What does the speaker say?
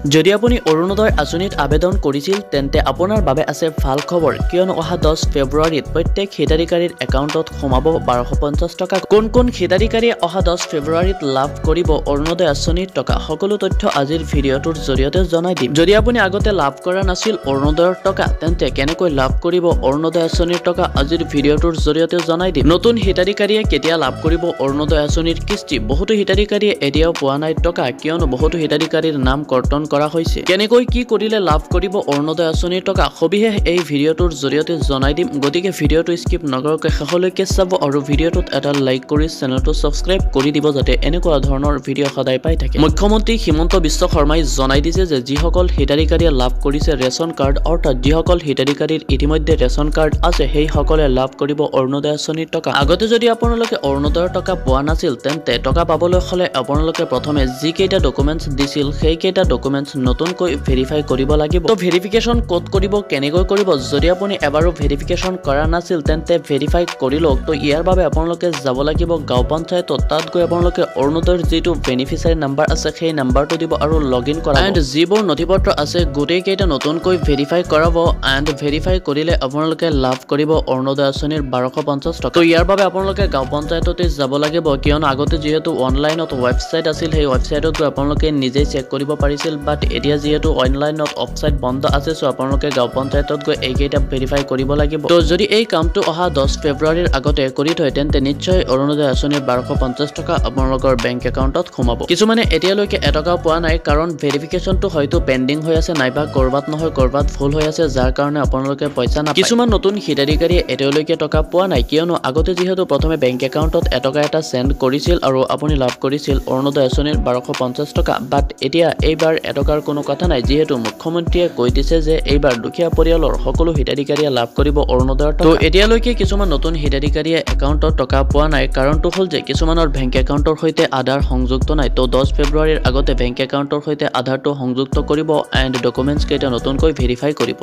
যদি আপুনি অৰুণোদয় আঁচনিত আবেদন কৰিছিল তেন্তে আপোনাৰ বাবে আছে ভাল খবৰ কিয়নো অহা 10 ফেব্ৰুৱাৰীত প্ৰত্যেক হিতাধিকাৰীৰ একাউণ্টত সোমাব 1250 টকা কোন কোন হিতাধিকাৰীয়ে অহা 10 ফেব্ৰুৱাৰীত লাভ কৰিব অৰুণোদয় আঁচনিৰ টকা সকলো তথ্য আজিৰ ভিডিঅ'টোৰ জৰিয়তে জনাই দিম যদি আপুনি আগতে লাভ কৰা নাছিল অৰুণোদয়ৰ টকা তেন্তে কেনেকৈ লাভ কৰিব অৰুণোদয় আঁচনিৰ টকা আজিৰ ভিডিঅ'টোৰ জৰিয়তে জনাই দিম নতুন হিতাধিকাৰীয়ে কেতিয়া লাভ কৰিব অৰুণোদয় আঁচনিৰ কিস্তি বহুতো হিতাধিকাৰীয়ে এতিয়াও পোৱা নাই টকা কিয়নো বহুতো হিতাধিকাৰীৰ নাম কৰ্তন কৰা হৈছে কেনেকৈ কি কৰিলে লাভ কৰিব অৰুণোদয় আঁচনিৰ টকা সবিশেষ এই ভিডিঅ'টোৰ জৰিয়তে জনাই দিম গতিকে ভিডিঅ'টো স্কিপ নকৰাকৈ শেষলৈকে চাব আৰু ভিডিঅ'টোত এটা লাইক কৰি চেনেলটো সাবস্ক্ৰাইব কৰি দিব যাতে এনেকুৱা ধৰণৰ ভিডিঅ' সদায় পাই থাকে মুখ্যমন্ত্ৰী হিমন্ত বিশ্ব শৰ্মাই জনাই দিছে যে যিসকল হিতাধিকাৰীয়ে লাভ কৰিছে ৰেচন কাৰ্ড অৰ্থাৎ যিসকল হিতাধিকাৰীৰ ইতিমধ্যে ৰেচন কাৰ্ড আছে সেই সকলে লাভ কৰিব অৰুণোদয় আঁচনিৰ টকা আগতে যদি আপোনালোকে অৰুণোদয়ৰ টকা পোৱা নাছিল তেন্তে টকা পাবলৈ হলে আপোনালোকে প্ৰথমে যি কেইটা ডকুমেন্টছ দিছিল সেই কেইটা ডকুমেন্টছ নতুনকৈ ভেৰিফাই কৰিব লাগিব তো ভেৰিফিকেশন কোড কৰিব কেনেকৈ কৰিব যদি আপুনি এবাৰো ভেৰিফিকেশন কৰা নাছিল তেন্তে ভেৰিফাই কৰি লওক তো ইয়াৰ বাবে আপোনালোকে যাব লাগিব গাঁও পঞ্চায়তত তাত গৈ আপোনালোকে অৰুণোদয়ৰ যিটো বেনিফিচিয়াৰী নাম্বাৰ আছে সেই নাম্বাৰটো দিব আৰু লগইন কৰাব এণ্ড যিবোৰ নথিপত্ৰ আছে গোটেই কেইটা নতুনকৈ ভেৰিফাই কৰাব এণ্ড ভেৰিফাই কৰিলে আপোনালোকে লাভ কৰিব অৰুণোদয় আঁচনিৰ 1250 টকা তো ইয়াৰ বাবে আপোনালোকে গাঁও পঞ্চায়ততে যাব লাগিব কিয়নো আগতে যেহেতু অনলাইনত ৱেবছাইট আছিল সেই ৱেবছাইটত গৈ আপোনালোকে নিজে চেক কৰিব পাৰিছিল বাট এতিয়া যেহেতু অনলাইনত অফসাইট বন্ধ আছে সো আপোনালোকে গাঁও পঞ্চায়তত গৈ এইকেইটা ভেৰিফাই কৰিব লাগিব তো যদি এই কামটো অহা 10 ফেব্ৰুৱাৰীৰ আগতে কৰি থয় তেন্তে নিশ্চয় অৰুণোদয় আঁচনিৰ 1250 টকা আপোনালোকৰ বেংক একাউণ্টত সোমাব কিছুমানে এতিয়ালৈকে এটকাও পোৱা নাই কাৰণ ভেৰিফিকেশনটো হয়তো পেন্ডিং হৈ আছে নাইবা কৰবাত নহয় কৰবাত ভুল হৈ আছে যাৰ কাৰণে আপোনালোকে পইচা নাপায় কিছুমান নতুন হিতাধিকাৰীয়ে এতিয়ালৈকে টকা পোৱা নাই কিয়নো আগতে যেহেতু প্ৰথমে বেংক একাউণ্টত এটকা এটা সেন্ড কৰিছিল আৰু আপুনি লাভ কৰিছিল অৰুণোদয় আঁচনিৰ 1250 টকা বাট এতিয়া এইবাৰ এটকাৰ কোনো কথা নাই যেহেতু মুখ্যমন্ত্ৰীয়ে কৈ দিছে যে এইবাৰ দুখীয়া পৰিয়ালৰ সকলো হিতাধিকাৰীয়ে লাভ কৰিব অৰুণোদয়ৰ টকা তো এতিয়ালৈকে কিছুমান নতুন হিতাধিকাৰীয়ে একাউণ্টত টকা পোৱা নাই কাৰণটো হ'ল যে কিছুমানৰ বেংক একাউণ্টৰ সৈতে আধাৰ সংযুক্ত নাই তো 10 ফেব্ৰুৱাৰীৰ আগতে বেংক একাউণ্টৰ সৈতে আধাৰটো সংযুক্ত কৰিব এণ্ড ডকুমেন্টছ কেইটা নতুনকৈ ভেৰিফাই কৰিব